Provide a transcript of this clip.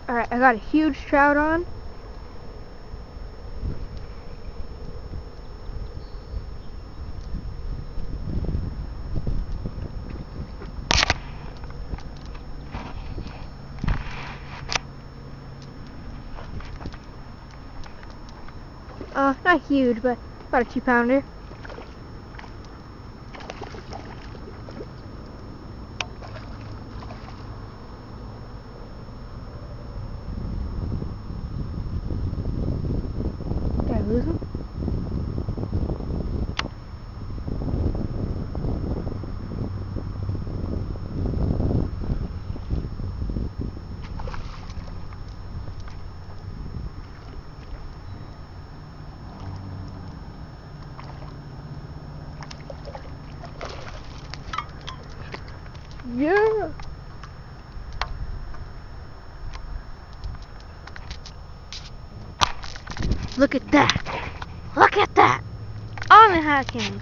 Alright, I got a huge trout on. Not huge, but about a 2-pounder. Did I lose him? Yeah! Look at that! Look at that! On the Hawkins!